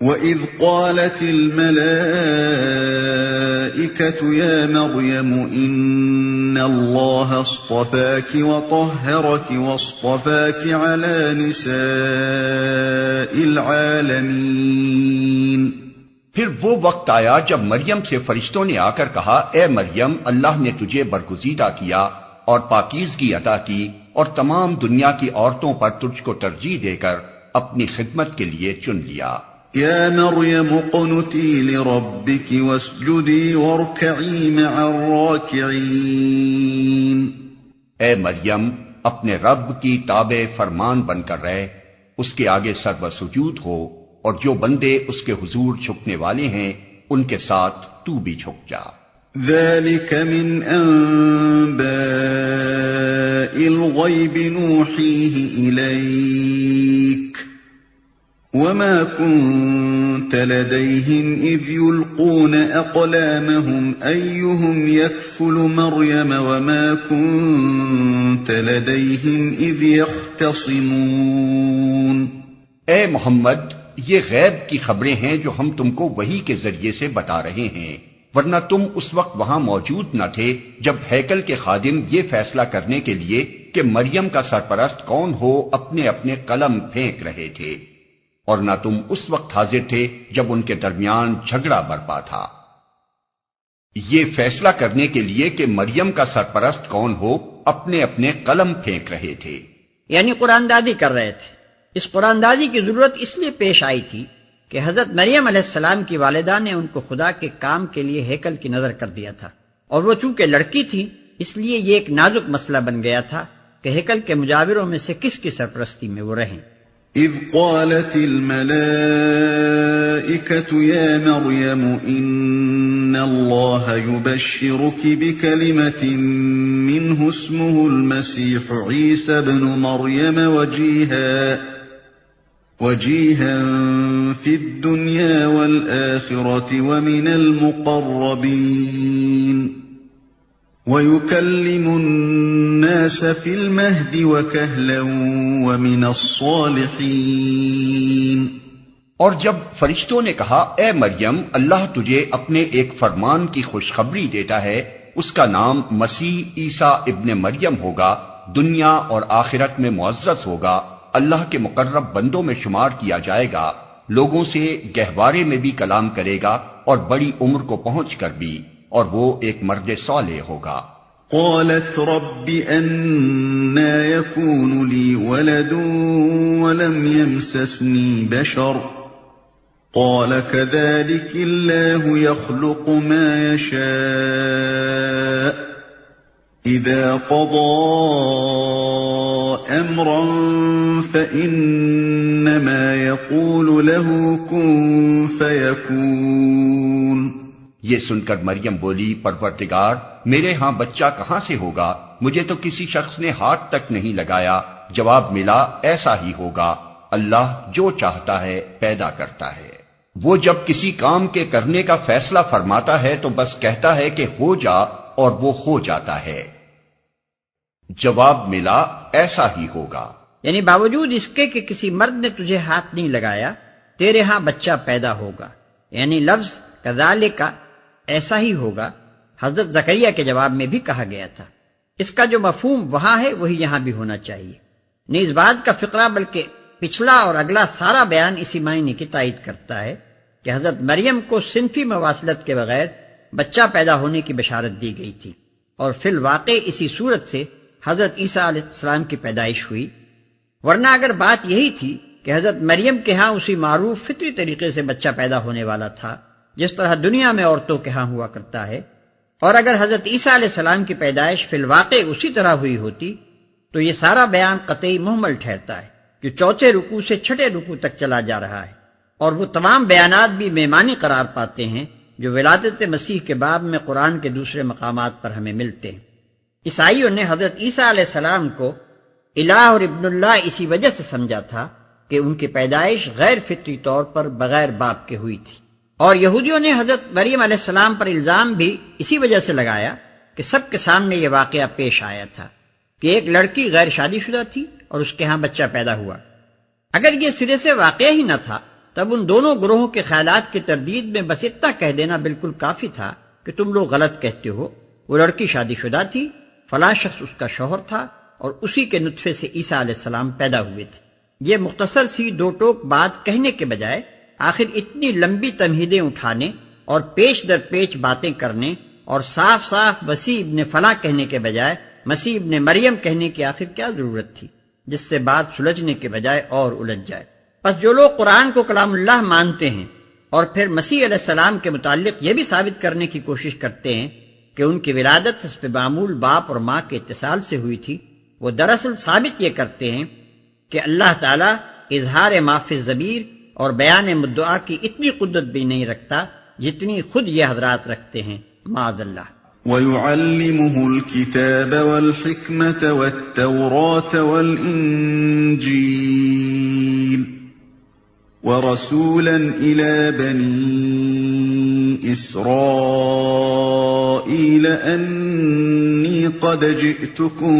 وَإِذْ قَالَتِ الْمَلَائِكَةُ يَا مَرْيَمُ إِنَّ اللَّهَ اصْطَفَاكِ وَطَهَّرَكِ وَاصْطَفَاكِ عَلَى نِسَاءِ الْعَالَمِينَ۔ پھر وہ وقت آیا جب مریم سے فرشتوں نے آ کر کہا، اے مریم، اللہ نے تجھے برگزیدہ کیا اور پاکیزگی عطا کی اور تمام دنیا کی عورتوں پر تجھ کو ترجیح دے کر اپنی خدمت کے لیے چن لیا۔ یا مریم اقنتی لربک واسجدی وارکعی مع الراکعین۔ اے مریم، اپنے رب کی تابع فرمان بن کر رہ، اس کے آگے سر و سجود ہو، اور جو بندے اس کے حضور جھکنے والے ہیں ان کے ساتھ تو بھی جھک جا۔ ذَلِكَ مِنْ أَنْبَاءِ الْغَيْبِ نُوحِيهِ إِلَيْكَ وَمَا كُنْتَ لَدَيْهِمْ إِذْ يُلْقُونَ أَقْلَامَهُمْ أَيُّهُمْ يَكْفُلُ مَرْيَمَ وَمَا كُنْتَ لَدَيْهِمْ إِذْ يَخْتَصِمُونَ۔ اے محمد، یہ غیب کی خبریں ہیں جو ہم تم کو وحی کے ذریعے سے بتا رہے ہیں، ورنہ تم اس وقت وہاں موجود نہ تھے جب ہیکل کے خادم یہ فیصلہ کرنے کے لیے کہ مریم کا سرپرست کون ہو اپنے اپنے قلم پھینک رہے تھے، اور نہ تم اس وقت حاضر تھے جب ان کے درمیان جھگڑا برپا تھا۔ یہ فیصلہ کرنے کے لیے کہ مریم کا سرپرست کون ہو اپنے اپنے قلم پھینک رہے تھے، یعنی قرآن دادی کر رہے تھے۔ اس قرآن دادی کی ضرورت اس لیے پیش آئی تھی کہ حضرت مریم علیہ السلام کی والدہ نے ان کو خدا کے کام کے لیے ہیکل کی نظر کر دیا تھا، اور وہ چونکہ لڑکی تھی اس لیے یہ ایک نازک مسئلہ بن گیا تھا کہ ہیکل کے مجاوروں میں سے کس کی سرپرستی میں وہ رہیں۔ اذ قالت الملائکۃ یا مریم ان اللہ یبشرک بکلمۃ منہ اسمہ المسیح عیسی ابن مریم وجیہا فی الدنیا والآخرۃ ومن المقربین وَيُكَلِّمُ النَّاسَ فِي الْمَهْدِ وَكَهْلًا وَمِنَ الصَّالِحِينَ۔ اور جب فرشتوں نے کہا، اے مریم، اللہ تجھے اپنے ایک فرمان کی خوشخبری دیتا ہے، اس کا نام مسیح عیسیٰ ابن مریم ہوگا، دنیا اور آخرت میں معزز ہوگا، اللہ کے مقرب بندوں میں شمار کیا جائے گا، لوگوں سے گہوارے میں بھی کلام کرے گا اور بڑی عمر کو پہنچ کر بھی، اور وہ ایک مرد صالح ہوگا۔ قالت رب أَنَّى يَكُونُ لِي وَلَدٌ وَلَمْ يَمْسَسْنِي بَشَرٌ قال كذلك الله يخلق ما يشاء إذا قضى أمرا فإنما يقول له كن فيكون۔ یہ سن کر مریم بولی، پروردگار، میرے ہاں بچہ کہاں سے ہوگا؟ مجھے تو کسی شخص نے ہاتھ تک نہیں لگایا۔ جواب ملا، ایسا ہی ہوگا، اللہ جو چاہتا ہے پیدا کرتا ہے۔ وہ جب کسی کام کے کرنے کا فیصلہ فرماتا ہے تو بس کہتا ہے کہ ہو جا، اور وہ ہو جاتا ہے۔ جواب ملا، ایسا ہی ہوگا، یعنی باوجود اس کے کہ کسی مرد نے تجھے ہاتھ نہیں لگایا، تیرے ہاں بچہ پیدا ہوگا۔ یعنی لفظ کذالک، ایسا ہی ہوگا، حضرت زکریا کے جواب میں بھی کہا گیا تھا۔ اس کا جو مفہوم وہاں ہے وہی یہاں بھی ہونا چاہیے۔ نہیں اس بات کا فقرہ بلکہ پچھلا اور اگلا سارا بیان اسی معنی کی تائید کرتا ہے کہ حضرت مریم کو صنفی مواصلت کے بغیر بچہ پیدا ہونے کی بشارت دی گئی تھی، اور فی الواقع اسی صورت سے حضرت عیسیٰ علیہ السلام کی پیدائش ہوئی۔ ورنہ اگر بات یہی تھی کہ حضرت مریم کے ہاں اسی معروف فطری طریقے سے بچہ پیدا ہونے والا تھا جس طرح دنیا میں عورتوں کے ہاں ہوا کرتا ہے، اور اگر حضرت عیسیٰ علیہ السلام کی پیدائش فی الواقع اسی طرح ہوئی ہوتی تو یہ سارا بیان قطعی محمل ٹھہرتا ہے جو چوتھے رکوع سے چھٹے رکوع تک چلا جا رہا ہے، اور وہ تمام بیانات بھی میمانی قرار پاتے ہیں جو ولادت مسیح کے باب میں قرآن کے دوسرے مقامات پر ہمیں ملتے ہیں۔ عیسائیوں نے حضرت عیسیٰ علیہ السلام کو الہ اور ابن اللہ اسی وجہ سے سمجھا تھا کہ ان کی پیدائش غیر فطری طور پر بغیر باپ کے ہوئی تھی، اور یہودیوں نے حضرت مریم علیہ السلام پر الزام بھی اسی وجہ سے لگایا کہ سب کے سامنے یہ واقعہ پیش آیا تھا کہ ایک لڑکی غیر شادی شدہ تھی اور اس کے ہاں بچہ پیدا ہوا۔ اگر یہ سرے سے واقعہ ہی نہ تھا تب ان دونوں گروہوں کے خیالات کی تردید میں بس اتنا کہہ دینا بالکل کافی تھا کہ تم لوگ غلط کہتے ہو، وہ لڑکی شادی شدہ تھی، فلاں شخص اس کا شوہر تھا، اور اسی کے نطفے سے عیسیٰ علیہ السلام پیدا ہوئے تھے۔ یہ مختصر سی دو ٹوک بات کہنے کے بجائے آخر اتنی لمبی تمہیدیں اٹھانے اور پیش در پیش باتیں کرنے اور صاف صاف مسیح ابن فلاں کہنے کے بجائے مسیح ابن مریم کہنے کی آخر کیا ضرورت تھی، جس سے بات سلجھنے کے بجائے اور الجھ جائے؟ پس جو لوگ قرآن کو کلام اللہ مانتے ہیں اور پھر مسیح علیہ السلام کے متعلق یہ بھی ثابت کرنے کی کوشش کرتے ہیں کہ ان کی ولادت حسب معمول باپ اور ماں کے اتصال سے ہوئی تھی، وہ دراصل ثابت یہ کرتے ہیں کہ اللہ تعالیٰ اظہار ما فی الضمیر اور بیان مدعا کی اتنی قدرت بھی نہیں رکھتا جتنی خود یہ حضرات رکھتے ہیں، معاذ اللہ۔ وَيُعَلِّمُهُ الْكِتَابَ وَالْحِكْمَةَ وَالتَّوْرَاةَ وَالْإِنْجِيلَ وَرَسُولًا إِلَى بَنِي إِسْرَائِيلَ أَنِّي قَدْ جِئْتُكُمْ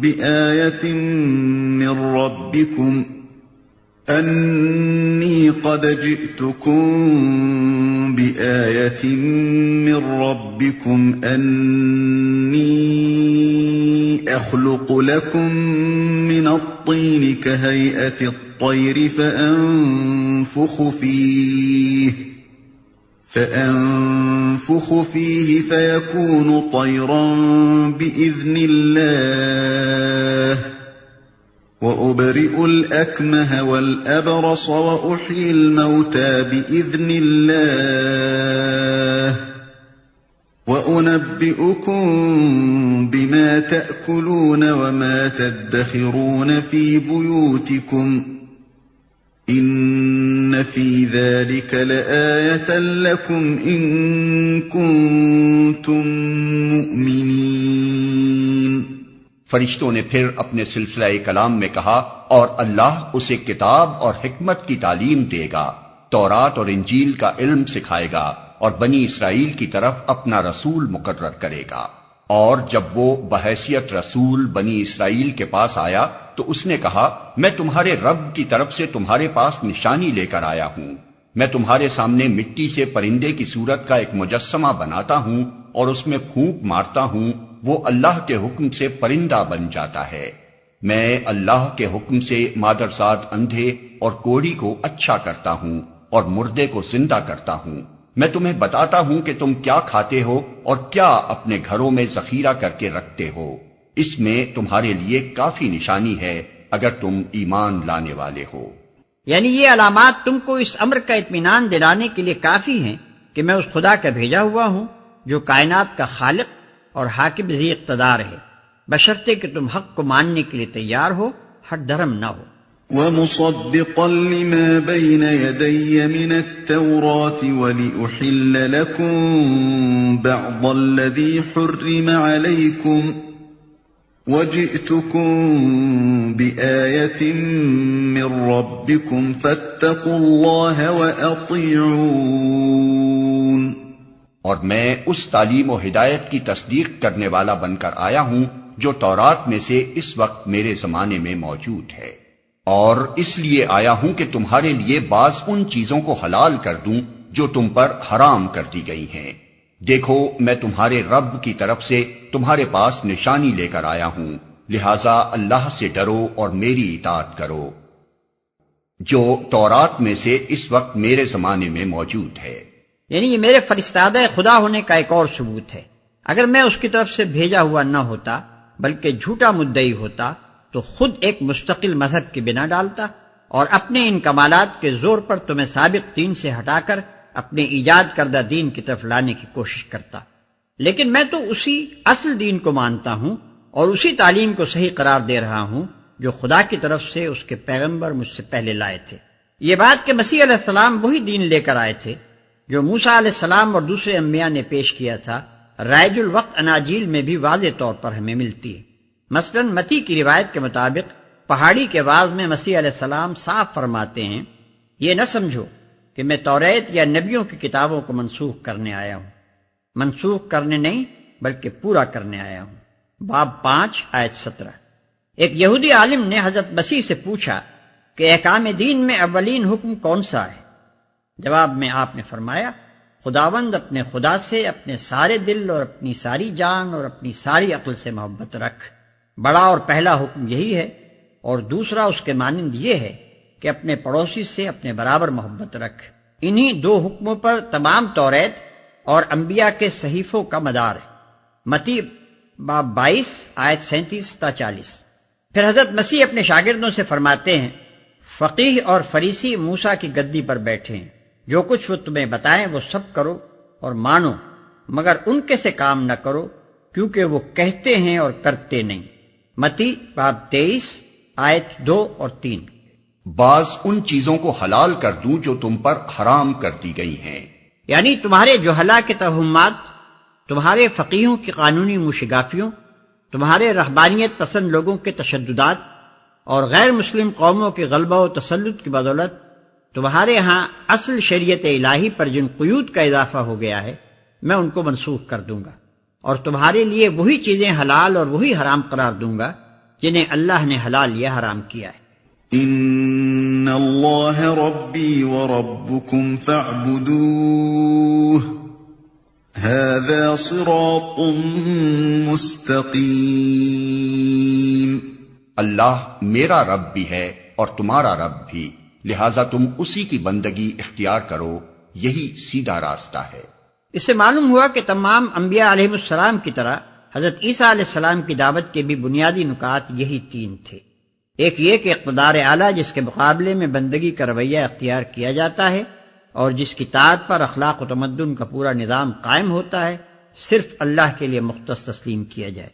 بِآيَةٍ من ربكم أني أخلق لكم من الطين كهيئة الطير فأنفخ فيه فيكون طيرا بإذن الله وأبرئ الأكمه والأبرص وأحيي الموتى بإذن الله وأنبئكم بما تأكلون وما تدخرون في بيوتكم إن في ذلك لآية لكم إن كنتم مؤمنين۔ فرشتوں نے پھر اپنے سلسلہ کلام میں کہا، اور اللہ اسے کتاب اور حکمت کی تعلیم دے گا، تورات اور انجیل کا علم سکھائے گا، اور بنی اسرائیل کی طرف اپنا رسول مقرر کرے گا۔ اور جب وہ بحیثیت رسول بنی اسرائیل کے پاس آیا تو اس نے کہا، میں تمہارے رب کی طرف سے تمہارے پاس نشانی لے کر آیا ہوں۔ میں تمہارے سامنے مٹی سے پرندے کی صورت کا ایک مجسمہ بناتا ہوں اور اس میں پھونک مارتا ہوں، وہ اللہ کے حکم سے پرندہ بن جاتا ہے۔ میں اللہ کے حکم سے مادرزاد اندھے اور کوڑی کو اچھا کرتا ہوں اور مردے کو زندہ کرتا ہوں۔ میں تمہیں بتاتا ہوں کہ تم کیا کھاتے ہو اور کیا اپنے گھروں میں ذخیرہ کر کے رکھتے ہو۔ اس میں تمہارے لیے کافی نشانی ہے اگر تم ایمان لانے والے ہو۔ یعنی یہ علامات تم کو اس امر کا اطمینان دلانے کے لیے کافی ہیں کہ میں اس خدا کا بھیجا ہوا ہوں جو کائنات کا خالق اور حاکم ذی اقتدار ہے، بشرطے کہ تم حق کو ماننے کے لیے تیار ہو، ہٹ دھرم نہ ہو۔ وَمُصَدِّقًا لِمَا بَيْنَ يَدَيَّ مِنَ التَّوْرَاةِ وَلِأُحِلَّ لَكُمْ بَعْضَ الَّذِي حُرِّمَ عَلَيْكُمْ وَجِئْتُكُمْ بِآيَةٍ مِّن رَّبِّكُمْ فَاتَّقُوا اللَّهَ وَأَطِيعُونِ۔ اور میں اس تعلیم و ہدایت کی تصدیق کرنے والا بن کر آیا ہوں جو تورات میں سے اس وقت میرے زمانے میں موجود ہے، اور اس لیے آیا ہوں کہ تمہارے لیے بعض ان چیزوں کو حلال کر دوں جو تم پر حرام کر دی گئی ہیں۔ دیکھو، میں تمہارے رب کی طرف سے تمہارے پاس نشانی لے کر آیا ہوں، لہذا اللہ سے ڈرو اور میری اطاعت کرو جو تورات میں سے اس وقت میرے زمانے میں موجود ہے۔ یعنی یہ میرے فرستادہ خدا ہونے کا ایک اور ثبوت ہے۔ اگر میں اس کی طرف سے بھیجا ہوا نہ ہوتا بلکہ جھوٹا مدعی ہوتا تو خود ایک مستقل مذہب کی بنا ڈالتا اور اپنے ان کمالات کے زور پر تمہیں سابق دین سے ہٹا کر اپنے ایجاد کردہ دین کی طرف لانے کی کوشش کرتا، لیکن میں تو اسی اصل دین کو مانتا ہوں اور اسی تعلیم کو صحیح قرار دے رہا ہوں جو خدا کی طرف سے اس کے پیغمبر مجھ سے پہلے لائے تھے۔ یہ بات کہ مسیح علیہ السلام وہی دین لے کر آئے تھے جو موسیٰ علیہ السلام اور دوسرے انبیاء نے پیش کیا تھا، رائج الوقت اناجیل میں بھی واضح طور پر ہمیں ملتی ہے۔ مثلا متی کی روایت کے مطابق پہاڑی کے واعظ میں مسیح علیہ السلام صاف فرماتے ہیں، یہ نہ سمجھو کہ میں توریت یا نبیوں کی کتابوں کو منسوخ کرنے آیا ہوں، منسوخ کرنے نہیں بلکہ پورا کرنے آیا ہوں۔ باب 5 آیت 17۔ ایک یہودی عالم نے حضرت مسیح سے پوچھا کہ احکام دین میں اولین حکم کون سا ہے؟ جواب میں آپ نے فرمایا، خداوند اپنے خدا سے اپنے سارے دل اور اپنی ساری جان اور اپنی ساری عقل سے محبت رکھ۔ بڑا اور پہلا حکم یہی ہے، اور دوسرا اس کے مانند یہ ہے کہ اپنے پڑوسی سے اپنے برابر محبت رکھ۔ انہی دو حکموں پر تمام توریت اور انبیاء کے صحیفوں کا مدار ہے۔ متی باب 22 آیت 37 تا 40۔ پھر حضرت مسیح اپنے شاگردوں سے فرماتے ہیں، فقیہ اور فریسی موسیٰ کی گدی پر بیٹھے ہیں، جو کچھ وہ تمہیں بتائیں وہ سب کرو اور مانو، مگر ان کے سے کام نہ کرو، کیونکہ وہ کہتے ہیں اور کرتے نہیں۔ متی باب 23 آیت 2 اور 3۔ بعض ان چیزوں کو حلال کر دوں جو تم پر حرام کر دی گئی ہیں، یعنی تمہارے جہلا کے توہمات، تمہارے فقیہوں کی قانونی موشگافیوں، تمہارے رہبانیت پسند لوگوں کے تشددات اور غیر مسلم قوموں کے غلبہ و تسلط کی بدولت تمہارے ہاں اصل شریعت الہی پر جن قیود کا اضافہ ہو گیا ہے، میں ان کو منسوخ کر دوں گا، اور تمہارے لیے وہی چیزیں حلال اور وہی حرام قرار دوں گا جنہیں اللہ نے حلال یا حرام کیا ہے۔ ان اللہ ربی وربکم فاعبدوہ ھذا صراط مستقیم۔ اللہ میرا رب بھی ہے اور تمہارا رب بھی، لہذا تم اسی کی بندگی اختیار کرو، یہی سیدھا راستہ ہے۔ اس سے معلوم ہوا کہ تمام انبیاء علیہ السلام کی طرح حضرت عیسیٰ علیہ السلام کی دعوت کے بھی بنیادی نکات یہی تین تھے۔ ایک یہ کہ اقتدار اعلیٰ جس کے مقابلے میں بندگی کا رویہ اختیار کیا جاتا ہے اور جس کی طاعت پر اخلاق و تمدن کا پورا نظام قائم ہوتا ہے، صرف اللہ کے لیے مختص تسلیم کیا جائے۔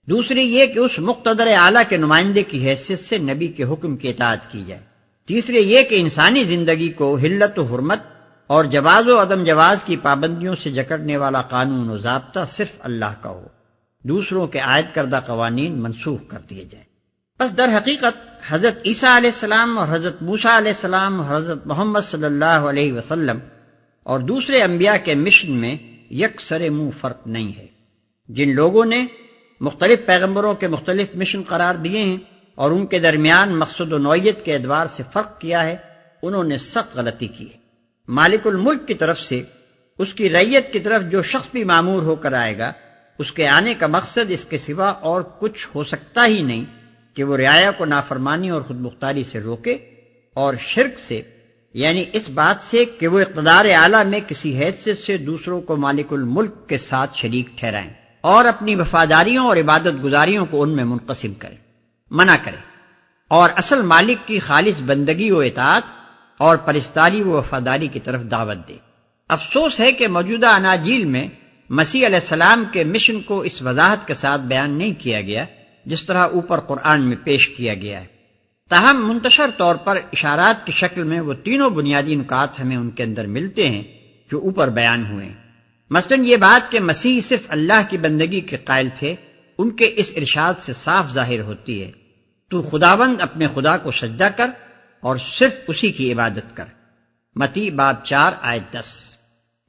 دوسری یہ کہ اس مقتدر اعلیٰ کے نمائندے کی حیثیت سے نبی کے حکم کی اطاعت کی جائے۔ تیسری یہ کہ انسانی زندگی کو حلت و حرمت اور جواز و عدم جواز کی پابندیوں سے جکڑنے والا قانون و ضابطہ صرف اللہ کا ہو، دوسروں کے عائد کردہ قوانین منسوخ کر دیے جائیں۔ پس در حقیقت حضرت عیسیٰ علیہ السلام اور حضرت موسیٰ علیہ السلام اور حضرت محمد صلی اللہ علیہ وسلم اور دوسرے انبیاء کے مشن میں یکسر منہ فرق نہیں ہے۔ جن لوگوں نے مختلف پیغمبروں کے مختلف مشن قرار دیے ہیں اور ان کے درمیان مقصد و نوعیت کے اعتبار سے فرق کیا ہے، انہوں نے سخت غلطی کی ہے۔ مالک الملک کی طرف سے اس کی رعیت کی طرف جو شخص بھی مامور ہو کر آئے گا، اس کے آنے کا مقصد اس کے سوا اور کچھ ہو سکتا ہی نہیں کہ وہ رعایا کو نافرمانی اور خود مختاری سے روکے اور شرک سے، یعنی اس بات سے کہ وہ اقتدار اعلیٰ میں کسی حیثیت سے دوسروں کو مالک الملک کے ساتھ شریک ٹھہرائیں اور اپنی وفاداریوں اور عبادت گزاریوں کو ان میں منقسم کریں، منع کریں، اور اصل مالک کی خالص بندگی و اطاعت اور پرستاری و وفاداری کی طرف دعوت دے۔ افسوس ہے کہ موجودہ اناجیل میں مسیح علیہ السلام کے مشن کو اس وضاحت کے ساتھ بیان نہیں کیا گیا جس طرح اوپر قرآن میں پیش کیا گیا ہے۔ تاہم منتشر طور پر اشارات کی شکل میں وہ تینوں بنیادی نکات ہمیں ان کے اندر ملتے ہیں جو اوپر بیان ہوئے ہیں۔ مثلاً یہ بات کہ مسیح صرف اللہ کی بندگی کے قائل تھے، ان کے اس ارشاد سے صاف ظاہر ہوتی ہے، تو خداوند اپنے خدا کو سجدہ کر اور صرف اسی کی عبادت کر۔ متی باب 4 آیت 10۔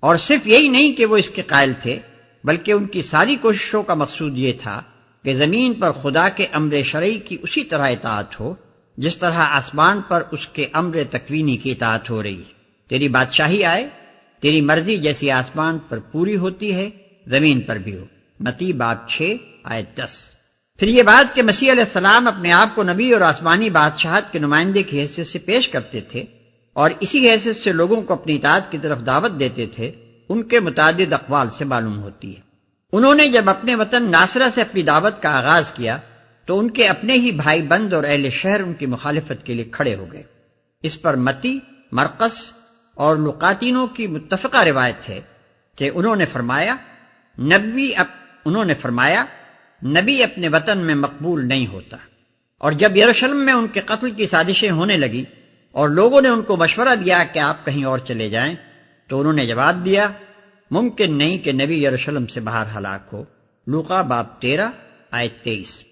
اور صرف یہی نہیں کہ وہ اس کے قائل تھے، بلکہ ان کی ساری کوششوں کا مقصود یہ تھا کہ زمین پر خدا کے امر شرعی کی اسی طرح اطاعت ہو جس طرح آسمان پر اس کے امر تکوینی کی اطاعت ہو رہی ہے۔ تیری بادشاہی آئے، تیری مرضی جیسی آسمان پر پوری ہوتی ہے زمین پر بھی ہو۔ متی باب 6 آیت 10۔ پھر یہ بات کہ مسیح علیہ السلام اپنے آپ کو نبی اور آسمانی بادشاہت کے نمائندے کی حیثیت سے پیش کرتے تھے اور اسی حیثیت سے لوگوں کو اپنی اطاعت کی طرف دعوت دیتے تھے، ان کے متعدد اقوال سے معلوم ہوتی ہے۔ انہوں نے جب اپنے وطن ناصرہ سے اپنی دعوت کا آغاز کیا تو ان کے اپنے ہی بھائی بند اور اہل شہر ان کی مخالفت کے لیے کھڑے ہو گئے۔ اس پر متی، مرقس اور لقاتینوں کی متفقہ روایت ہے کہ انہوں نے فرمایا نبی اپنے وطن میں مقبول نہیں ہوتا۔ اور جب یروشلم میں ان کے قتل کی سازشیں ہونے لگی اور لوگوں نے ان کو مشورہ دیا کہ آپ کہیں اور چلے جائیں، تو انہوں نے جواب دیا ممکن نہیں کہ نبی یروشلم سے باہر ہلاک ہو۔ لوقا باب 13 آیت 23۔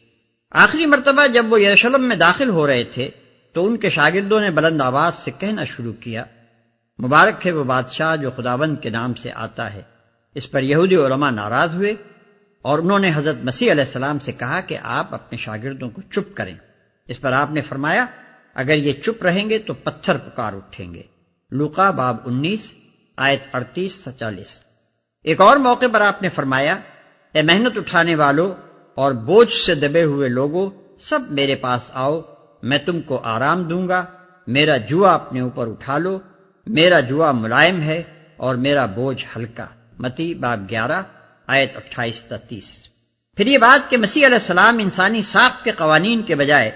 آخری مرتبہ جب وہ یروشلم میں داخل ہو رہے تھے تو ان کے شاگردوں نے بلند آواز سے کہنا شروع کیا، مبارک ہے وہ بادشاہ جو خداوند کے نام سے آتا ہے۔ اس پر یہودی علماء ناراض ہوئے اور انہوں نے حضرت مسیح علیہ السلام سے کہا کہ آپ اپنے شاگردوں کو چپ کریں۔ اس پر آپ نے فرمایا اگر یہ چپ رہیں گے تو پتھر پکار اٹھیں گے۔ لوقا باب 19 آیت 38 سے 40۔ ایک اور موقع پر آپ نے فرمایا، اے محنت اٹھانے والوں اور بوجھ سے دبے ہوئے لوگوں، سب میرے پاس آؤ، میں تم کو آرام دوں گا۔ میرا جوا اپنے اوپر اٹھا لو، میرا جوا ملائم ہے اور میرا بوجھ ہلکا۔ متی باب 11 آیت 28 تا 30۔ پھر یہ بات کہ مسیح علیہ السلام انسانی ساخت کے قوانین کے بجائے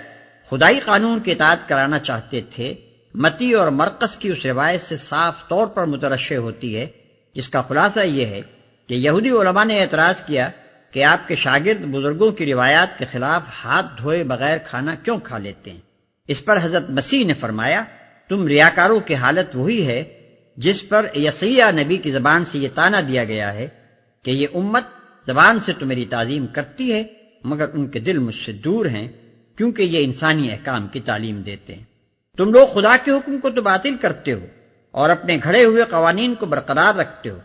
خدائی قانون کی اطاعت کرانا چاہتے تھے، متی اور مرقس کی اس روایت سے صاف طور پر مترشح ہوتی ہے، جس کا خلاصہ یہ ہے کہ یہودی علماء نے اعتراض کیا کہ آپ کے شاگرد بزرگوں کی روایات کے خلاف ہاتھ دھوئے بغیر کھانا کیوں کھا لیتے ہیں۔ اس پر حضرت مسیح نے فرمایا، تم ریاکاروں کی حالت وہی ہے جس پر یسیع نبی کی زبان سے یہ طعنہ دیا گیا ہے کہ یہ امت زبان سے تو میری تعظیم کرتی ہے مگر ان کے دل مجھ سے دور ہیں، کیونکہ یہ انسانی احکام کی تعلیم دیتے ہیں۔ تم لوگ خدا کے حکم کو تو باطل کرتے ہو اور اپنے گھڑے ہوئے قوانین کو برقرار رکھتے ہو۔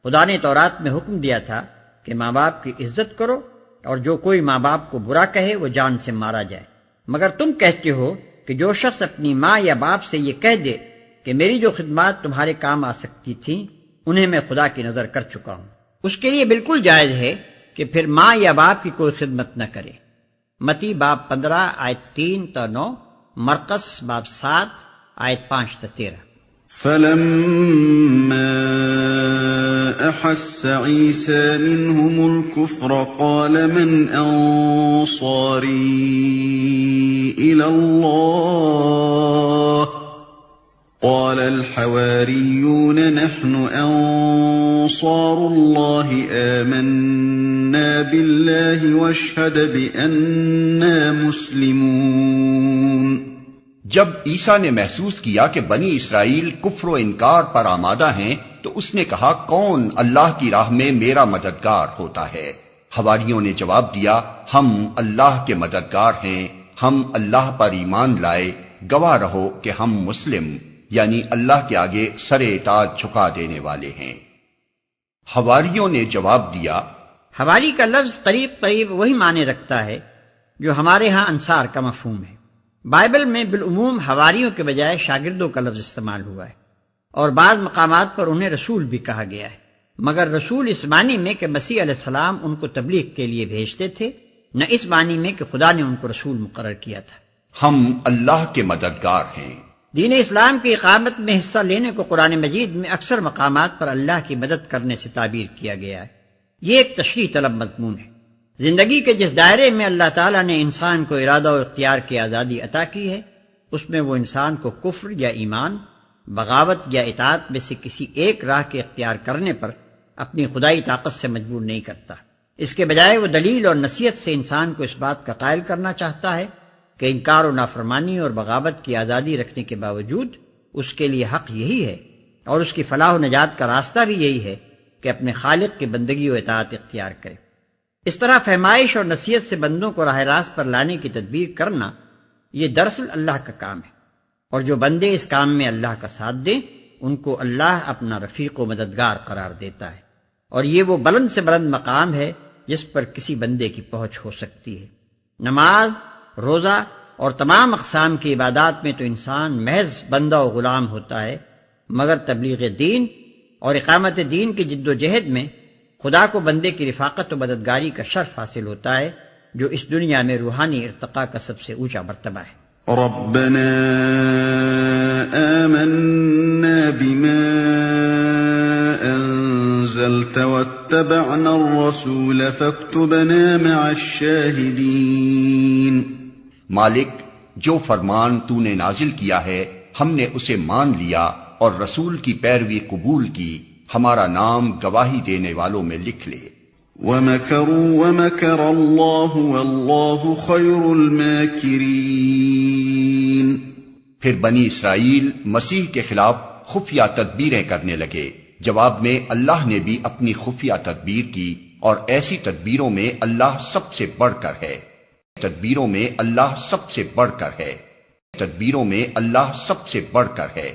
خدا نے تورات میں حکم دیا تھا کہ ماں باپ کی عزت کرو اور جو کوئی ماں باپ کو برا کہے وہ جان سے مارا جائے، مگر تم کہتے ہو کہ جو شخص اپنی ماں یا باپ سے یہ کہہ دے کہ میری جو خدمات تمہارے کام آ سکتی تھیں انہیں میں خدا کی نظر کر چکا ہوں، اس کے لیے بالکل جائز ہے کہ پھر ماں یا باپ کی کوئی خدمت نہ کرے۔ متی باب 15 آیت 3 تا 9، مرقس باب 7 آیت 5 تا 13۔ فلما أحس عيسى منهم الكفر قال من أنصاري إلى الله قال الحواريون نحن أنصار الله آمنا بالله واشهد بأننا مسلمون۔ جب عیسیٰ نے محسوس کیا کہ بنی اسرائیل کفر و انکار پر آمادہ ہیں تو اس نے کہا، کون اللہ کی راہ میں میرا مددگار ہوتا ہے؟ حواریوں نے جواب دیا، ہم اللہ کے مددگار ہیں، ہم اللہ پر ایمان لائے، گواہ رہو کہ ہم مسلم یعنی اللہ کے آگے سر اطاعت جھکا دینے والے ہیں۔ حواریوں نے جواب دیا، حواری کا لفظ قریب قریب وہی معنی رکھتا ہے جو ہمارے ہاں انصار کا مفہوم ہے۔ بائبل میں بالعموم حواریوں کے بجائے شاگردوں کا لفظ استعمال ہوا ہے، اور بعض مقامات پر انہیں رسول بھی کہا گیا ہے، مگر رسول اس معنی میں کہ مسیح علیہ السلام ان کو تبلیغ کے لیے بھیجتے تھے، نہ اس معنی میں کہ خدا نے ان کو رسول مقرر کیا تھا۔ ہم اللہ کے مددگار ہیں۔ دین اسلام کی اقامت میں حصہ لینے کو قرآن مجید میں اکثر مقامات پر اللہ کی مدد کرنے سے تعبیر کیا گیا ہے۔ یہ ایک تشریح طلب مضمون ہے۔ زندگی کے جس دائرے میں اللہ تعالیٰ نے انسان کو ارادہ و اختیار کی آزادی عطا کی ہے، اس میں وہ انسان کو کفر یا ایمان، بغاوت یا اطاعت میں سے کسی ایک راہ کے اختیار کرنے پر اپنی خدائی طاقت سے مجبور نہیں کرتا۔ اس کے بجائے وہ دلیل اور نصیحت سے انسان کو اس بات کا قائل کرنا چاہتا ہے کہ انکار و نافرمانی اور بغاوت کی آزادی رکھنے کے باوجود اس کے لیے حق یہی ہے اور اس کی فلاح و نجات کا راستہ بھی یہی ہے کہ اپنے خالق کی بندگی و اطاعت اختیار کرے۔ اس طرح فہمائش اور نصیحت سے بندوں کو راہ راست پر لانے کی تدبیر کرنا یہ دراصل اللہ کا کام ہے، اور جو بندے اس کام میں اللہ کا ساتھ دیں ان کو اللہ اپنا رفیق و مددگار قرار دیتا ہے، اور یہ وہ بلند سے بلند مقام ہے جس پر کسی بندے کی پہنچ ہو سکتی ہے۔ نماز، روزہ اور تمام اقسام کی عبادات میں تو انسان محض بندہ و غلام ہوتا ہے، مگر تبلیغ دین اور اقامت دین کی جد و جہد میں خدا کو بندے کی رفاقت و مددگاری کا شرف حاصل ہوتا ہے، جو اس دنیا میں روحانی ارتقاء کا سب سے اونچا مرتبہ ہے۔ ربنا آمنا بما انزلت واتبعنا الرسول فاكتبنا مع الشاہدین۔ مالک، جو فرمان تو نے نازل کیا ہے ہم نے اسے مان لیا اور رسول کی پیروی قبول کی، ہمارا نام گواہی دینے والوں میں لکھ لے۔ وَمَكَرُوا وَمَكَرَ اللَّهُ وَاللَّهُ خَيْرُ الْمَاكِرِينَ۔ پھر بنی اسرائیل مسیح کے خلاف خفیہ تدبیریں کرنے لگے، جواب میں اللہ نے بھی اپنی خفیہ تدبیر کی، اور ایسی تدبیروں میں اللہ سب سے بڑھ کر ہے، تدبیروں میں اللہ سب سے بڑھ کر ہے، تدبیروں میں اللہ سب سے بڑھ کر ہے۔